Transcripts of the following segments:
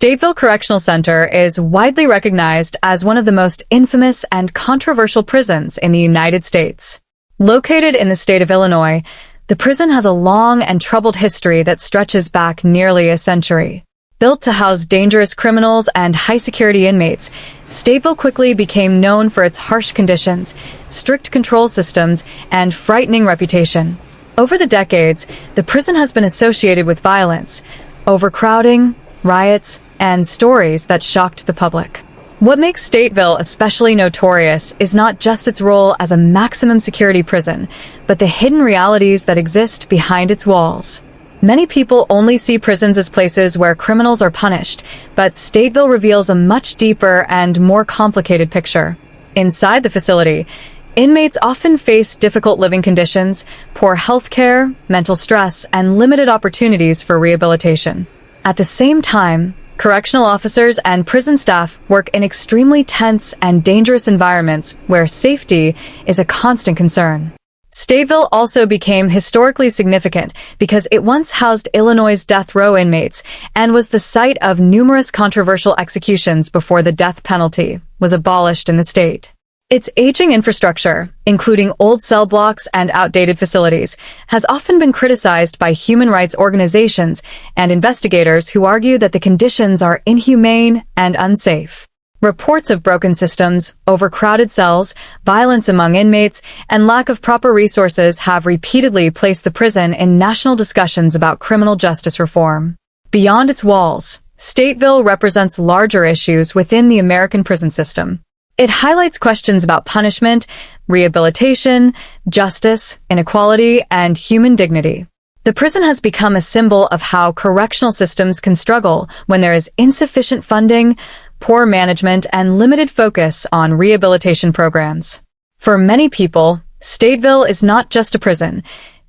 Stateville Correctional Center is widely recognized as one of the most infamous and controversial prisons in the United States. Located in the state of Illinois, the prison has a long and troubled history that stretches back nearly a century. Built to house dangerous criminals and high-security inmates, Stateville quickly became known for its harsh conditions, strict control systems, and frightening reputation. Over the decades, the prison has been associated with violence, overcrowding, riots, and stories that shocked the public. What makes Stateville especially notorious is not just its role as a maximum security prison, but the hidden realities that exist behind its walls. Many people only see prisons as places where criminals are punished, but Stateville reveals a much deeper and more complicated picture. Inside the facility, inmates often face difficult living conditions, poor health care, mental stress, and limited opportunities for rehabilitation. At the same time, correctional officers and prison staff work in extremely tense and dangerous environments where safety is a constant concern. Stateville also became historically significant because it once housed Illinois' death row inmates and was the site of numerous controversial executions before the death penalty was abolished in the state. Its aging infrastructure, including old cell blocks and outdated facilities, has often been criticized by human rights organizations and investigators who argue that the conditions are inhumane and unsafe. Reports of broken systems, overcrowded cells, violence among inmates, and lack of proper resources have repeatedly placed the prison in national discussions about criminal justice reform. Beyond its walls, Stateville represents larger issues within the American prison system. It highlights questions about punishment, rehabilitation, justice, inequality, and human dignity. The prison has become a symbol of how correctional systems can struggle when there is insufficient funding, poor management, and limited focus on rehabilitation programs. For many people, Stateville is not just a prison.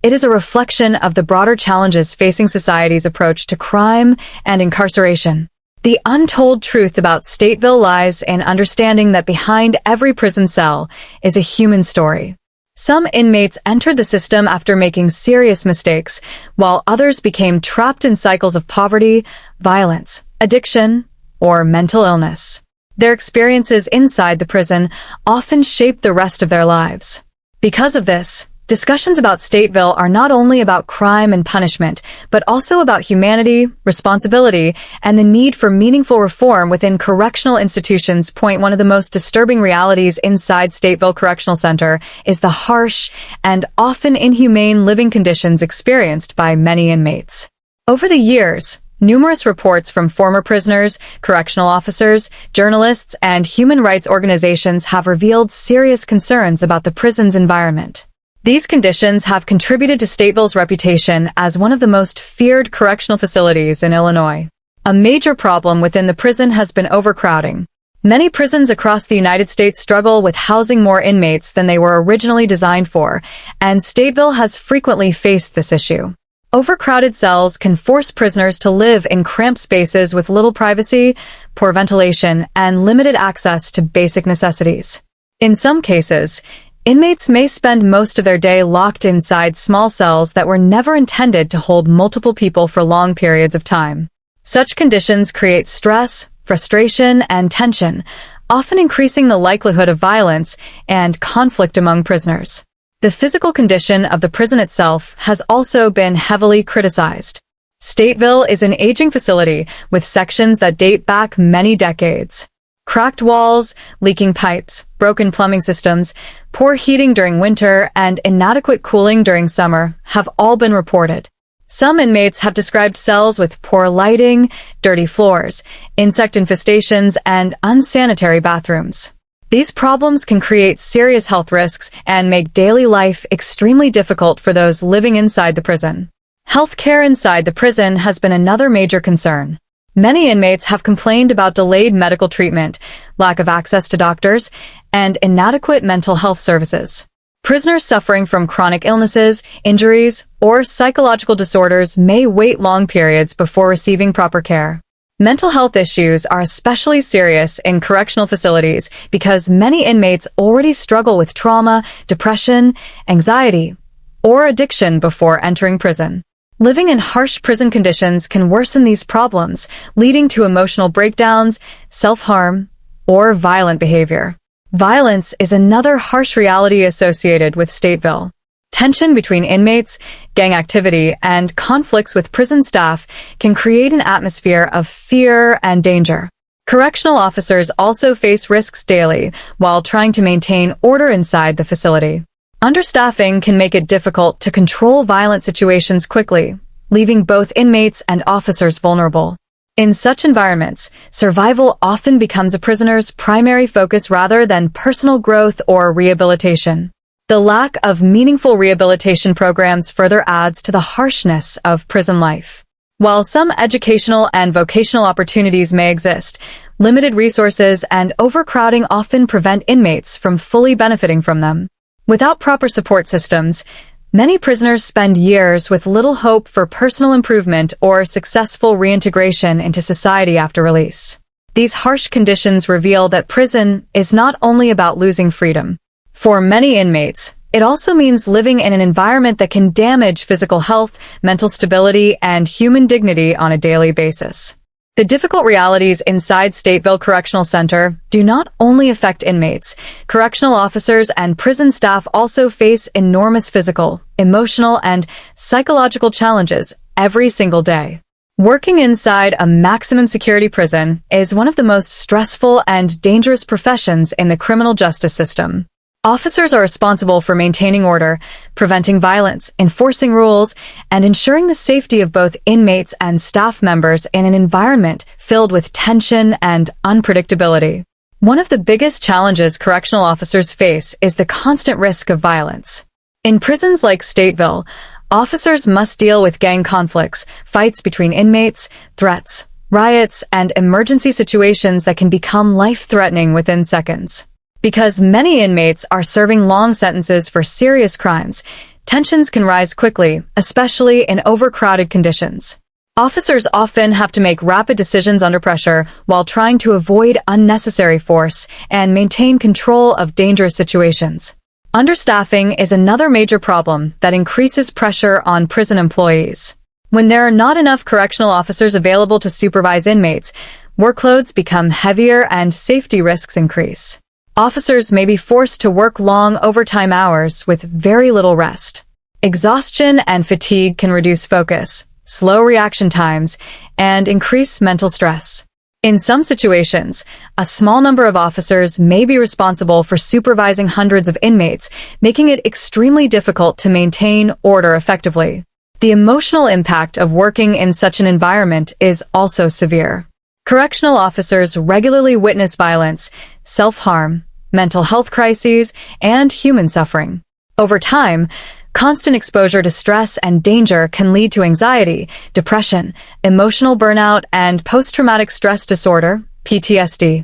It is a reflection of the broader challenges facing society's approach to crime and incarceration. The untold truth about Stateville lies in understanding that behind every prison cell is a human story. Some inmates entered the system after making serious mistakes, while others became trapped in cycles of poverty, violence, addiction, or mental illness. Their experiences inside the prison often shape the rest of their lives. Because of this, discussions about Stateville are not only about crime and punishment, but also about humanity, responsibility, and the need for meaningful reform within correctional institutions. One of the most disturbing realities inside Stateville Correctional Center is the harsh and often inhumane living conditions experienced by many inmates. Over the years, numerous reports from former prisoners, correctional officers, journalists, and human rights organizations have revealed serious concerns about the prison's environment. These conditions have contributed to Stateville's reputation as one of the most feared correctional facilities in Illinois. A major problem within the prison has been overcrowding. Many prisons across the United States struggle with housing more inmates than they were originally designed for, and Stateville has frequently faced this issue. Overcrowded cells can force prisoners to live in cramped spaces with little privacy, poor ventilation, and limited access to basic necessities. In some cases, inmates may spend most of their day locked inside small cells that were never intended to hold multiple people for long periods of time. Such conditions create stress, frustration, and tension, often increasing the likelihood of violence and conflict among prisoners. The physical condition of the prison itself has also been heavily criticized. Stateville is an aging facility with sections that date back many decades. Cracked walls, leaking pipes, broken plumbing systems, poor heating during winter, and inadequate cooling during summer have all been reported. Some inmates have described cells with poor lighting, dirty floors, insect infestations, and unsanitary bathrooms. These problems can create serious health risks and make daily life extremely difficult for those living inside the prison. Health care inside the prison has been another major concern. Many inmates have complained about delayed medical treatment, lack of access to doctors, and inadequate mental health services. Prisoners suffering from chronic illnesses, injuries, or psychological disorders may wait long periods before receiving proper care. Mental health issues are especially serious in correctional facilities because many inmates already struggle with trauma, depression, anxiety, or addiction before entering prison. Living in harsh prison conditions can worsen these problems, leading to emotional breakdowns, self-harm, or violent behavior. Violence is another harsh reality associated with Stateville. Tension between inmates, gang activity, and conflicts with prison staff can create an atmosphere of fear and danger. Correctional officers also face risks daily while trying to maintain order inside the facility. Understaffing can make it difficult to control violent situations quickly, leaving both inmates and officers vulnerable. In such environments, survival often becomes a prisoner's primary focus rather than personal growth or rehabilitation. The lack of meaningful rehabilitation programs further adds to the harshness of prison life. While some educational and vocational opportunities may exist, limited resources and overcrowding often prevent inmates from fully benefiting from them. Without proper support systems, many prisoners spend years with little hope for personal improvement or successful reintegration into society after release. These harsh conditions reveal that prison is not only about losing freedom. For many inmates, it also means living in an environment that can damage physical health, mental stability, and human dignity on a daily basis. The difficult realities inside Stateville Correctional Center do not only affect inmates. Correctional officers and prison staff also face enormous physical, emotional, and psychological challenges every single day. Working inside a maximum security prison is one of the most stressful and dangerous professions in the criminal justice system. Officers are responsible for maintaining order, preventing violence, enforcing rules, and ensuring the safety of both inmates and staff members in an environment filled with tension and unpredictability. One of the biggest challenges correctional officers face is the constant risk of violence. In prisons like Stateville, officers must deal with gang conflicts, fights between inmates, threats, riots, and emergency situations that can become life-threatening within seconds. Because many inmates are serving long sentences for serious crimes, tensions can rise quickly, especially in overcrowded conditions. Officers often have to make rapid decisions under pressure while trying to avoid unnecessary force and maintain control of dangerous situations. Understaffing is another major problem that increases pressure on prison employees. When there are not enough correctional officers available to supervise inmates, workloads become heavier and safety risks increase. Officers may be forced to work long overtime hours with very little rest. Exhaustion and fatigue can reduce focus, slow reaction times, and increase mental stress. In some situations, a small number of officers may be responsible for supervising hundreds of inmates, making it extremely difficult to maintain order effectively. The emotional impact of working in such an environment is also severe. Correctional officers regularly witness violence, self-harm, mental health crises, and human suffering. Over time, constant exposure to stress and danger can lead to anxiety, depression, emotional burnout, and post-traumatic stress disorder, PTSD.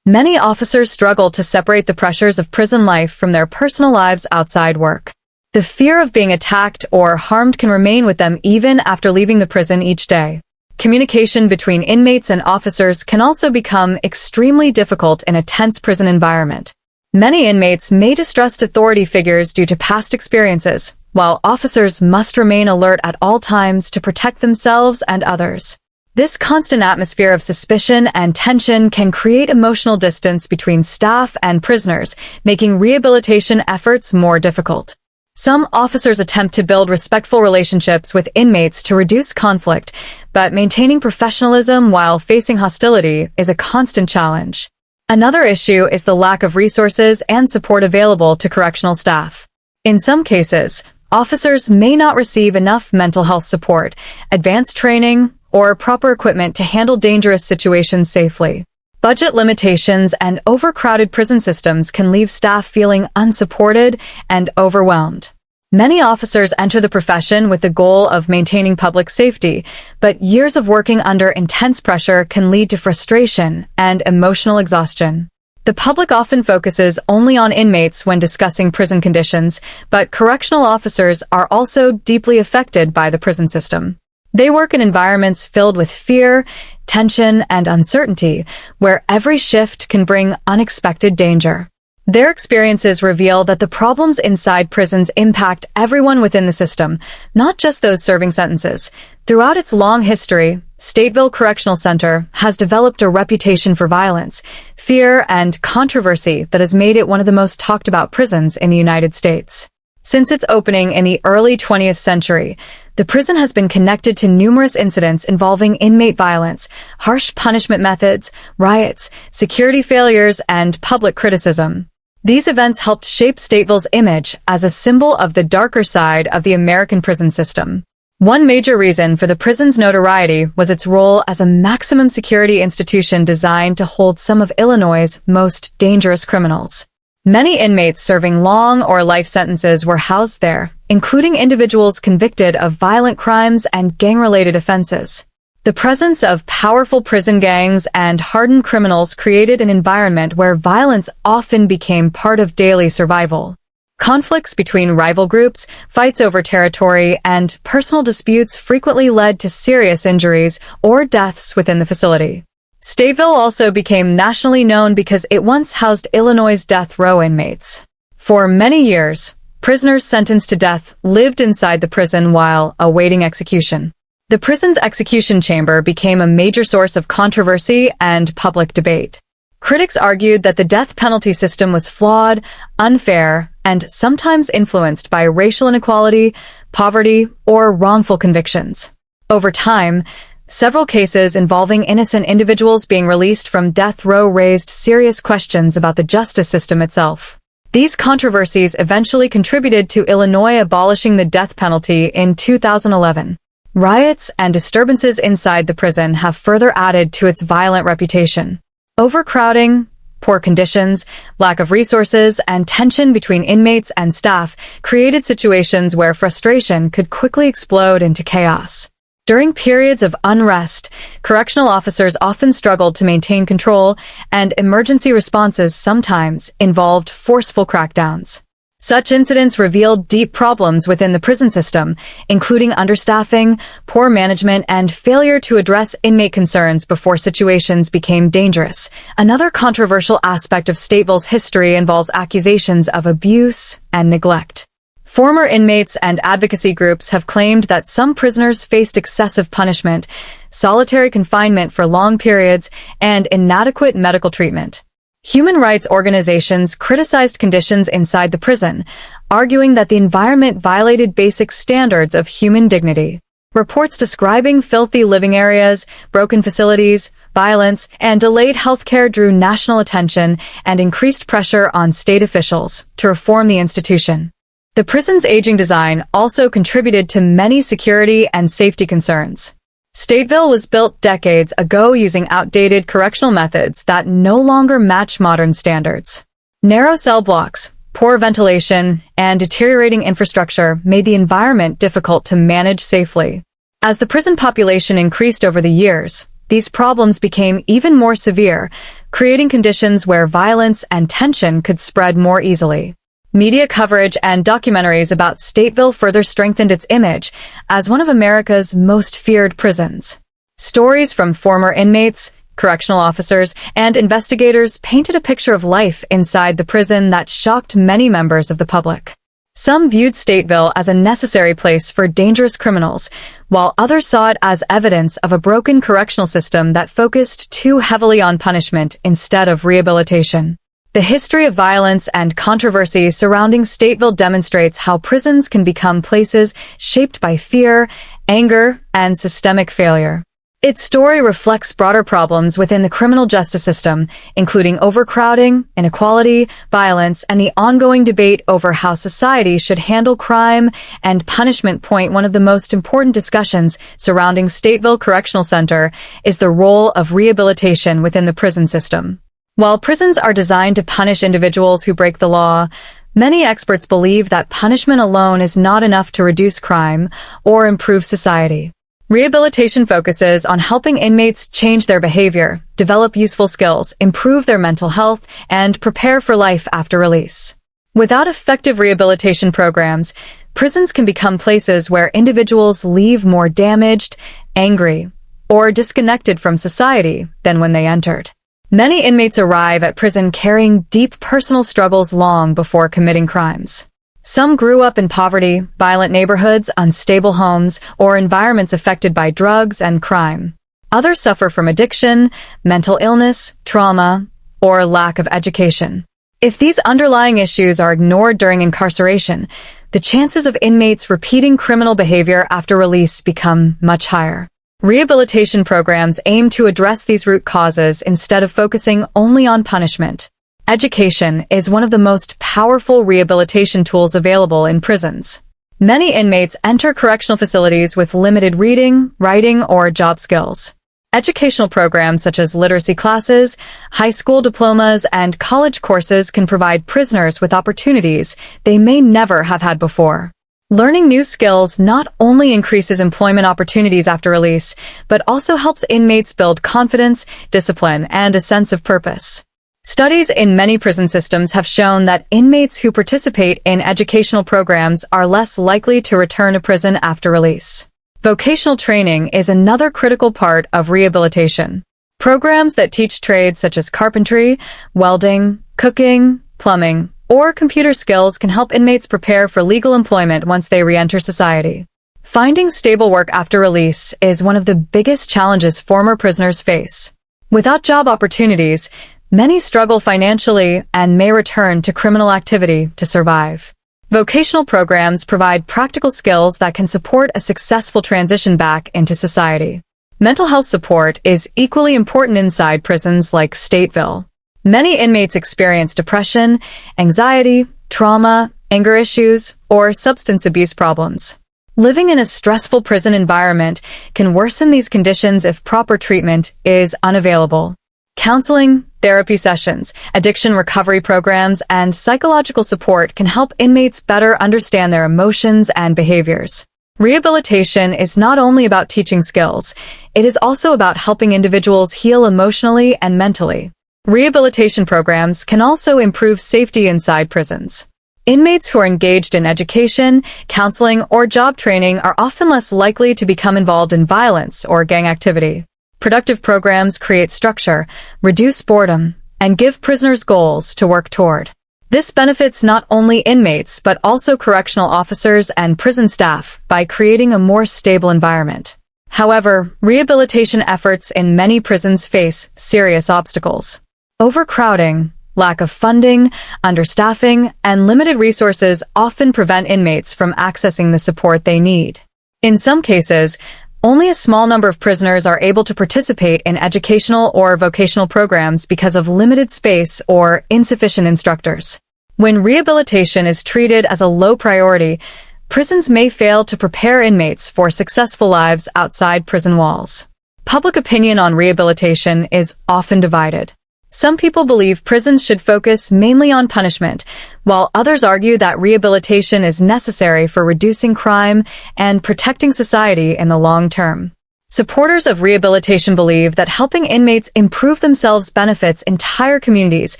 Many officers struggle to separate the pressures of prison life from their personal lives outside work. The fear of being attacked or harmed can remain with them even after leaving the prison each day. Communication between inmates and officers can also become extremely difficult in a tense prison environment. Many inmates may distrust authority figures due to past experiences, while officers must remain alert at all times to protect themselves and others. This constant atmosphere of suspicion and tension can create emotional distance between staff and prisoners, making rehabilitation efforts more difficult. Some officers attempt to build respectful relationships with inmates to reduce conflict, but maintaining professionalism while facing hostility is a constant challenge. Another issue is the lack of resources and support available to correctional staff. In some cases, officers may not receive enough mental health support, advanced training, or proper equipment to handle dangerous situations safely. Budget limitations and overcrowded prison systems can leave staff feeling unsupported and overwhelmed. Many officers enter the profession with the goal of maintaining public safety, but years of working under intense pressure can lead to frustration and emotional exhaustion. The public often focuses only on inmates when discussing prison conditions, but correctional officers are also deeply affected by the prison system. They work in environments filled with fear, tension, and uncertainty, where every shift can bring unexpected danger. Their experiences reveal that the problems inside prisons impact everyone within the system, not just those serving sentences. Throughout its long history, Stateville Correctional Center has developed a reputation for violence, fear, and controversy that has made it one of the most talked about prisons in the United States. Since its opening in the early 20th century, the prison has been connected to numerous incidents involving inmate violence, harsh punishment methods, riots, security failures, and public criticism. These events helped shape Stateville's image as a symbol of the darker side of the American prison system. One major reason for the prison's notoriety was its role as a maximum security institution designed to hold some of Illinois' most dangerous criminals. Many inmates serving long or life sentences were housed there, including individuals convicted of violent crimes and gang-related offenses. The presence of powerful prison gangs and hardened criminals created an environment where violence often became part of daily survival. Conflicts between rival groups, fights over territory, and personal disputes frequently led to serious injuries or deaths within the facility. Stateville also became nationally known because it once housed Illinois' death row inmates. For many years, prisoners sentenced to death lived inside the prison while awaiting execution. The prison's execution chamber became a major source of controversy and public debate. Critics argued that the death penalty system was flawed, unfair, and sometimes influenced by racial inequality, poverty, or wrongful convictions. Over time, several cases involving innocent individuals being released from death row raised serious questions about the justice system itself. These controversies eventually contributed to Illinois abolishing the death penalty in 2011. Riots and disturbances inside the prison have further added to its violent reputation. Overcrowding, poor conditions, lack of resources, and tension between inmates and staff created situations where frustration could quickly explode into chaos. During periods of unrest, correctional officers often struggled to maintain control, and emergency responses sometimes involved forceful crackdowns. Such incidents revealed deep problems within the prison system, including understaffing, poor management, and failure to address inmate concerns before situations became dangerous. Another controversial aspect of Stateville's history involves accusations of abuse and neglect. Former inmates and advocacy groups have claimed that some prisoners faced excessive punishment, solitary confinement for long periods, and inadequate medical treatment. Human rights organizations criticized conditions inside the prison, arguing that the environment violated basic standards of human dignity. Reports describing filthy living areas, broken facilities, violence, and delayed healthcare drew national attention and increased pressure on state officials to reform the institution. The prison's aging design also contributed to many security and safety concerns. Stateville was built decades ago using outdated correctional methods that no longer match modern standards. Narrow cell blocks, poor ventilation, and deteriorating infrastructure made the environment difficult to manage safely. As the prison population increased over the years, these problems became even more severe, creating conditions where violence and tension could spread more easily. Media coverage and documentaries about Stateville further strengthened its image as one of America's most feared prisons. Stories from former inmates, correctional officers, and investigators painted a picture of life inside the prison that shocked many members of the public. Some viewed Stateville as a necessary place for dangerous criminals, while others saw it as evidence of a broken correctional system that focused too heavily on punishment instead of rehabilitation. The history of violence and controversy surrounding Stateville demonstrates how prisons can become places shaped by fear, anger, and systemic failure. Its story reflects broader problems within the criminal justice system, including overcrowding, inequality, violence, and the ongoing debate over how society should handle crime and punishment. One of the most important discussions surrounding Stateville Correctional Center is the role of rehabilitation within the prison system. While prisons are designed to punish individuals who break the law, many experts believe that punishment alone is not enough to reduce crime or improve society. Rehabilitation focuses on helping inmates change their behavior, develop useful skills, improve their mental health, and prepare for life after release. Without effective rehabilitation programs, prisons can become places where individuals leave more damaged, angry, or disconnected from society than when they entered. Many inmates arrive at prison carrying deep personal struggles long before committing crimes. Some grew up in poverty, violent neighborhoods, unstable homes, or environments affected by drugs and crime. Others suffer from addiction, mental illness, trauma, or lack of education. If these underlying issues are ignored during incarceration, the chances of inmates repeating criminal behavior after release become much higher. Rehabilitation programs aim to address these root causes instead of focusing only on punishment. Education is one of the most powerful rehabilitation tools available in prisons. Many inmates enter correctional facilities with limited reading, writing, or job skills. Educational programs such as literacy classes, high school diplomas, and college courses can provide prisoners with opportunities they may never have had before. Learning new skills not only increases employment opportunities after release, but also helps inmates build confidence, discipline, and a sense of purpose. Studies in many prison systems have shown that inmates who participate in educational programs are less likely to return to prison after release. Vocational training is another critical part of rehabilitation. Programs that teach trades such as carpentry, welding, cooking, plumbing, or computer skills can help inmates prepare for legal employment once they re-enter society. Finding stable work after release is one of the biggest challenges former prisoners face. Without job opportunities, many struggle financially and may return to criminal activity to survive. Vocational programs provide practical skills that can support a successful transition back into society. Mental health support is equally important inside prisons like Stateville. Many inmates experience depression, anxiety, trauma, anger issues, or substance abuse problems. Living in a stressful prison environment can worsen these conditions if proper treatment is unavailable. Counseling, therapy sessions, addiction recovery programs, and psychological support can help inmates better understand their emotions and behaviors. Rehabilitation is not only about teaching skills, it is also about helping individuals heal emotionally and mentally. Rehabilitation programs can also improve safety inside prisons. Inmates who are engaged in education, counseling, or job training are often less likely to become involved in violence or gang activity. Productive programs create structure, reduce boredom, and give prisoners goals to work toward. This benefits not only inmates but also correctional officers and prison staff by creating a more stable environment. However, rehabilitation efforts in many prisons face serious obstacles. Overcrowding, lack of funding, understaffing, and limited resources often prevent inmates from accessing the support they need. In some cases, only a small number of prisoners are able to participate in educational or vocational programs because of limited space or insufficient instructors. When rehabilitation is treated as a low priority, prisons may fail to prepare inmates for successful lives outside prison walls. Public opinion on rehabilitation is often divided. Some people believe prisons should focus mainly on punishment, while others argue that rehabilitation is necessary for reducing crime and protecting society in the long term. Supporters of rehabilitation believe that helping inmates improve themselves benefits entire communities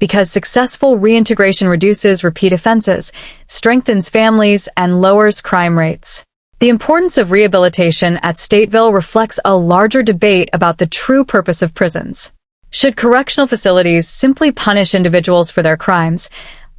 because successful reintegration reduces repeat offenses, strengthens families, and lowers crime rates. The importance of rehabilitation at Stateville reflects a larger debate about the true purpose of prisons. Should correctional facilities simply punish individuals for their crimes,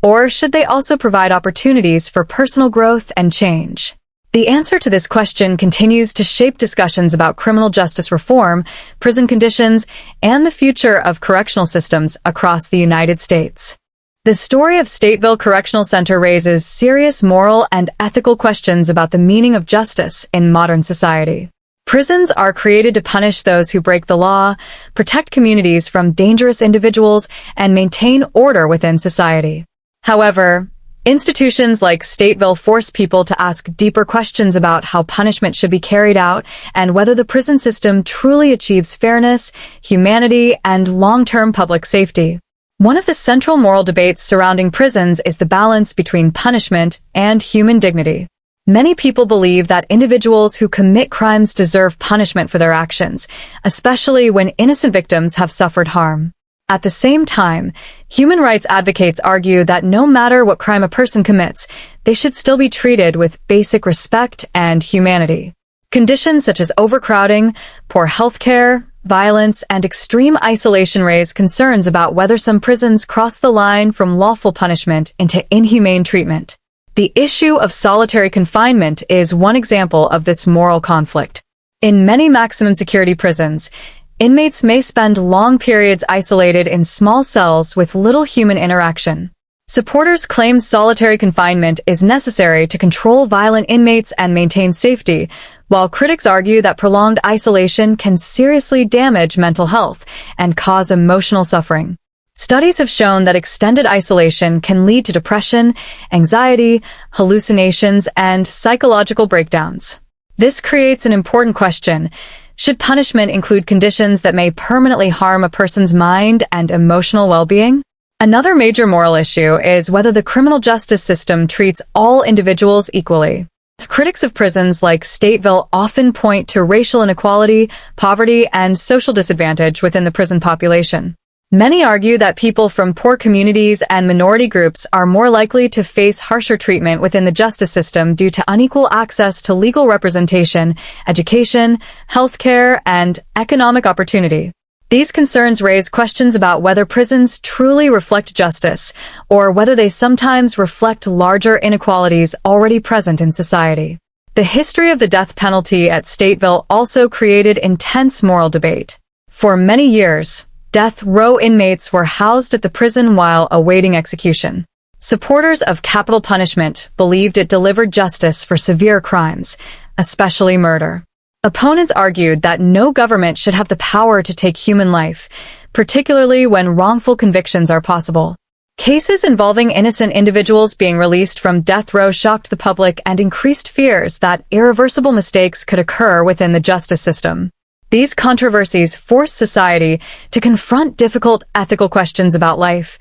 or should they also provide opportunities for personal growth and change? The answer to this question continues to shape discussions about criminal justice reform, prison conditions, and the future of correctional systems across the United States. The story of Stateville Correctional Center raises serious moral and ethical questions about the meaning of justice in modern society. Prisons are created to punish those who break the law, protect communities from dangerous individuals, and maintain order within society. However, institutions like Stateville force people to ask deeper questions about how punishment should be carried out and whether the prison system truly achieves fairness, humanity, and long-term public safety. One of the central moral debates surrounding prisons is the balance between punishment and human dignity. Many people believe that individuals who commit crimes deserve punishment for their actions, especially when innocent victims have suffered harm. At the same time, human rights advocates argue that no matter what crime a person commits, they should still be treated with basic respect and humanity. Conditions such as overcrowding, poor health care, violence, and extreme isolation raise concerns about whether some prisons cross the line from lawful punishment into inhumane treatment. The issue of solitary confinement is one example of this moral conflict. In many maximum security prisons, inmates may spend long periods isolated in small cells with little human interaction. Supporters claim solitary confinement is necessary to control violent inmates and maintain safety, while critics argue that prolonged isolation can seriously damage mental health and cause emotional suffering. Studies have shown that extended isolation can lead to depression, anxiety, hallucinations, and psychological breakdowns. This creates an important question. Should punishment include conditions that may permanently harm a person's mind and emotional well-being? Another major moral issue is whether the criminal justice system treats all individuals equally. Critics of prisons like Stateville often point to racial inequality, poverty, and social disadvantage within the prison population. Many argue that people from poor communities and minority groups are more likely to face harsher treatment within the justice system due to unequal access to legal representation, education, healthcare, and economic opportunity. These concerns raise questions about whether prisons truly reflect justice, or whether they sometimes reflect larger inequalities already present in society. The history of the death penalty at Stateville also created intense moral debate. For many years, death row inmates were housed at the prison while awaiting execution. Supporters of capital punishment believed it delivered justice for severe crimes, especially murder. Opponents argued that no government should have the power to take human life, particularly when wrongful convictions are possible. Cases involving innocent individuals being released from death row shocked the public and increased fears that irreversible mistakes could occur within the justice system. These controversies forced society to confront difficult ethical questions about life,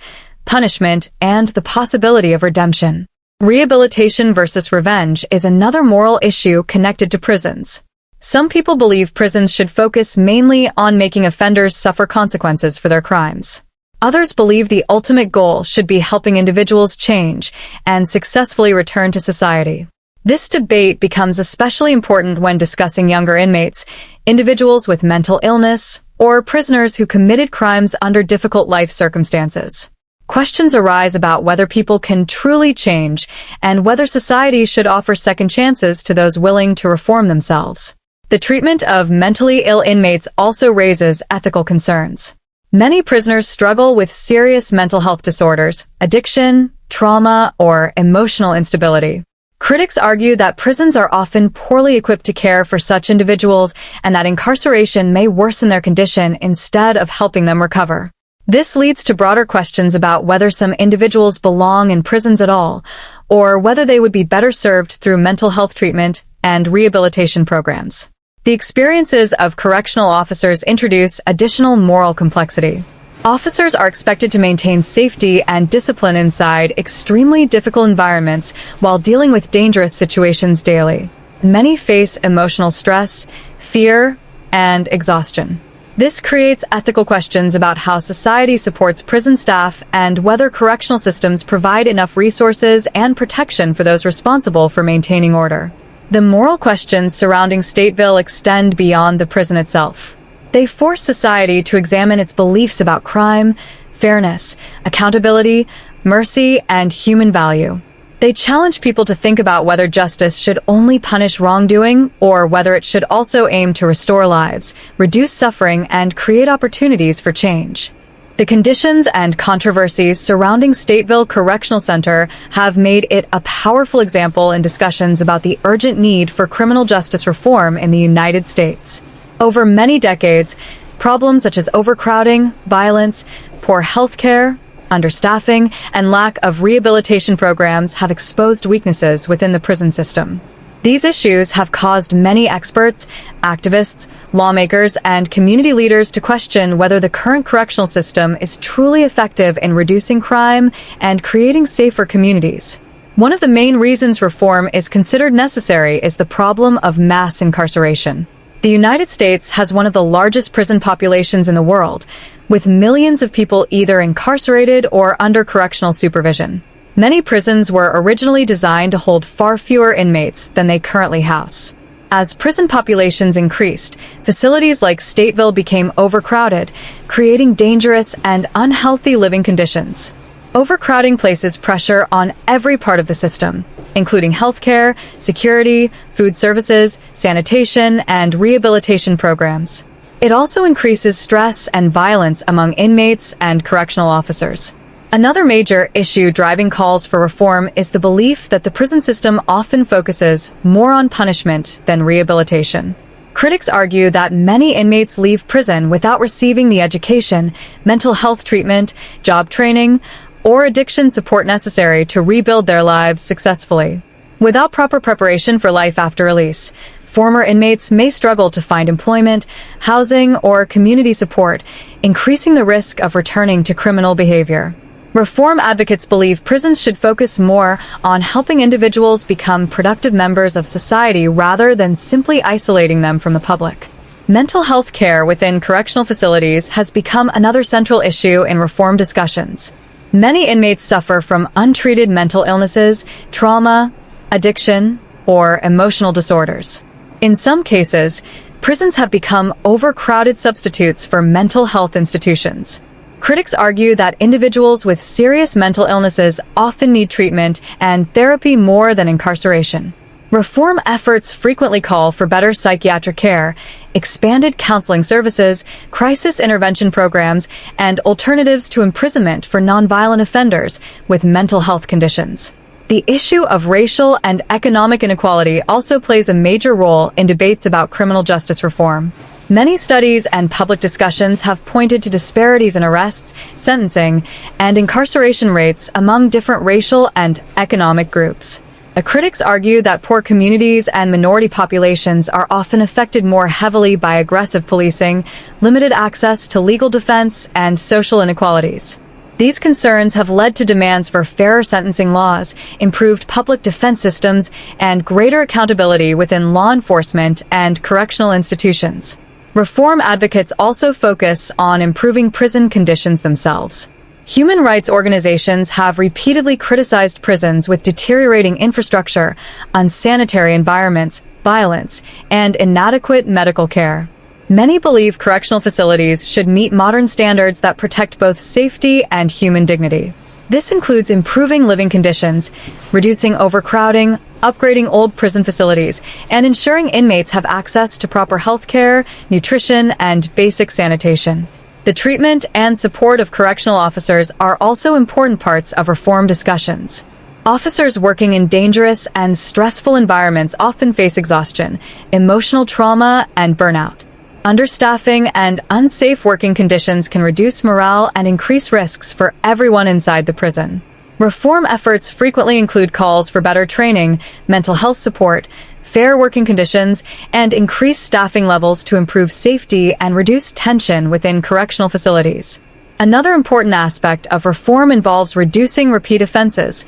punishment, and the possibility of redemption. Rehabilitation versus revenge is another moral issue connected to prisons. Some people believe prisons should focus mainly on making offenders suffer consequences for their crimes. Others believe the ultimate goal should be helping individuals change and successfully return to society. This debate becomes especially important when discussing younger inmates, individuals with mental illness, or prisoners who committed crimes under difficult life circumstances. Questions arise about whether people can truly change and whether society should offer second chances to those willing to reform themselves. The treatment of mentally ill inmates also raises ethical concerns. Many prisoners struggle with serious mental health disorders, addiction, trauma, or emotional instability. Critics argue that prisons are often poorly equipped to care for such individuals and that incarceration may worsen their condition instead of helping them recover. This leads to broader questions about whether some individuals belong in prisons at all, or whether they would be better served through mental health treatment and rehabilitation programs. The experiences of correctional officers introduce additional moral complexity. Officers are expected to maintain safety and discipline inside extremely difficult environments while dealing with dangerous situations daily. Many face emotional stress, fear, and exhaustion. This creates ethical questions about how society supports prison staff and whether correctional systems provide enough resources and protection for those responsible for maintaining order. The moral questions surrounding Stateville extend beyond the prison itself. They force society to examine its beliefs about crime, fairness, accountability, mercy, and human value. They challenge people to think about whether justice should only punish wrongdoing or whether it should also aim to restore lives, reduce suffering, and create opportunities for change. The conditions and controversies surrounding Stateville Correctional Center have made it a powerful example in discussions about the urgent need for criminal justice reform in the United States. Over many decades, problems such as overcrowding, violence, poor healthcare, understaffing, and lack of rehabilitation programs have exposed weaknesses within the prison system. These issues have caused many experts, activists, lawmakers, and community leaders to question whether the current correctional system is truly effective in reducing crime and creating safer communities. One of the main reasons reform is considered necessary is the problem of mass incarceration. The United States has one of the largest prison populations in the world, with millions of people either incarcerated or under correctional supervision. Many prisons were originally designed to hold far fewer inmates than they currently house. As prison populations increased, facilities like Stateville became overcrowded, creating dangerous and unhealthy living conditions. Overcrowding places pressure on every part of the system, including healthcare, security, food services, sanitation, and rehabilitation programs. It also increases stress and violence among inmates and correctional officers. Another major issue driving calls for reform is the belief that the prison system often focuses more on punishment than rehabilitation. Critics argue that many inmates leave prison without receiving the education, mental health treatment, job training, or addiction support necessary to rebuild their lives successfully. Without proper preparation for life after release, former inmates may struggle to find employment, housing, or community support, increasing the risk of returning to criminal behavior. Reform advocates believe prisons should focus more on helping individuals become productive members of society rather than simply isolating them from the public. Mental health care within correctional facilities has become another central issue in reform discussions. Many inmates suffer from untreated mental illnesses, trauma, addiction, or emotional disorders. In some cases, prisons have become overcrowded substitutes for mental health institutions. Critics argue that individuals with serious mental illnesses often need treatment and therapy more than incarceration. Reform efforts frequently call for better psychiatric care, expanded counseling services, crisis intervention programs, and alternatives to imprisonment for nonviolent offenders with mental health conditions. The issue of racial and economic inequality also plays a major role in debates about criminal justice reform. Many studies and public discussions have pointed to disparities in arrests, sentencing, and incarceration rates among different racial and economic groups. Critics argue that poor communities and minority populations are often affected more heavily by aggressive policing, limited access to legal defense, and social inequalities. These concerns have led to demands for fairer sentencing laws, improved public defense systems, and greater accountability within law enforcement and correctional institutions. Reform advocates also focus on improving prison conditions themselves. Human rights organizations have repeatedly criticized prisons with deteriorating infrastructure, unsanitary environments, violence, and inadequate medical care. Many believe correctional facilities should meet modern standards that protect both safety and human dignity. This includes improving living conditions, reducing overcrowding, upgrading old prison facilities, and ensuring inmates have access to proper health care, nutrition, and basic sanitation. The treatment and support of correctional officers are also important parts of reform discussions. Officers working in dangerous and stressful environments often face exhaustion, emotional trauma, and burnout. Understaffing and unsafe working conditions can reduce morale and increase risks for everyone inside the prison. Reform efforts frequently include calls for better training, mental health support, fair working conditions, and increased staffing levels to improve safety and reduce tension within correctional facilities. Another important aspect of reform involves reducing repeat offenses,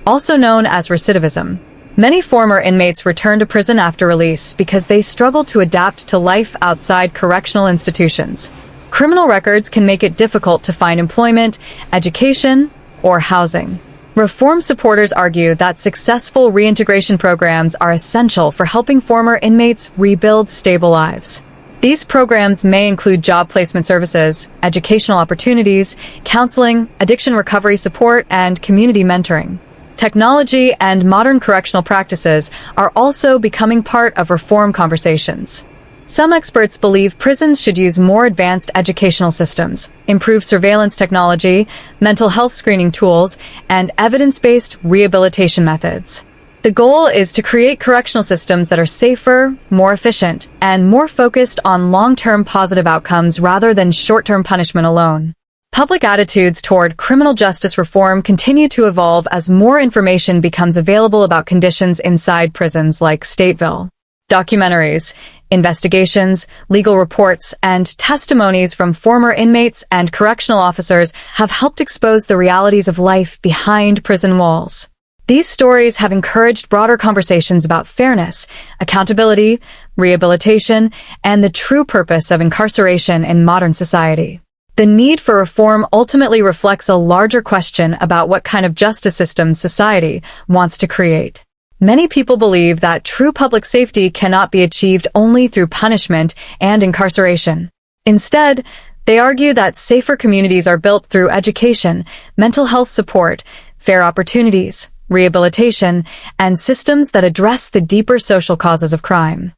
also known as recidivism. Many former inmates return to prison after release because they struggle to adapt to life outside correctional institutions. Criminal records can make it difficult to find employment, education, or housing. Reform supporters argue that successful reintegration programs are essential for helping former inmates rebuild stable lives. These programs may include job placement services, educational opportunities, counseling, addiction recovery support, and community mentoring. Technology and modern correctional practices are also becoming part of reform conversations. Some experts believe prisons should use more advanced educational systems, improve surveillance technology, mental health screening tools, and evidence-based rehabilitation methods. The goal is to create correctional systems that are safer, more efficient, and more focused on long-term positive outcomes rather than short-term punishment alone. Public attitudes toward criminal justice reform continue to evolve as more information becomes available about conditions inside prisons like Stateville. Documentaries, investigations, legal reports, and testimonies from former inmates and correctional officers have helped expose the realities of life behind prison walls. These stories have encouraged broader conversations about fairness, accountability, rehabilitation, and the true purpose of incarceration in modern society. The need for reform ultimately reflects a larger question about what kind of justice system society wants to create. Many people believe that true public safety cannot be achieved only through punishment and incarceration. Instead, they argue that safer communities are built through education, mental health support, fair opportunities, rehabilitation, and systems that address the deeper social causes of crime.